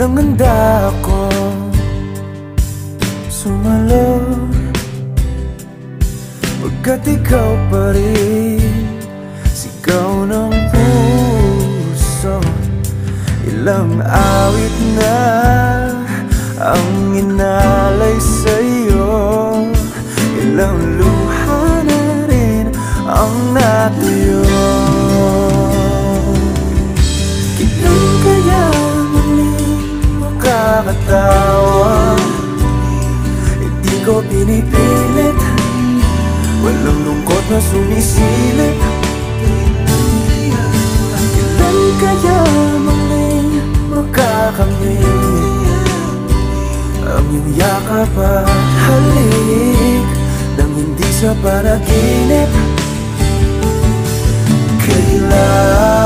nang handa akong sumalo, pagkat ikaw pa rin sigaw ng puso. Ilang awit na ang inalay sa'yo, ilang luha na rin ang natuyo. Kailan kaya muling makakatawa? Hindi ko pinipilit, walang lungkot na sumisilip. Kailan kaya muling makakamit ang iyong yakap at halik nang hindi sa panaginip? Kailan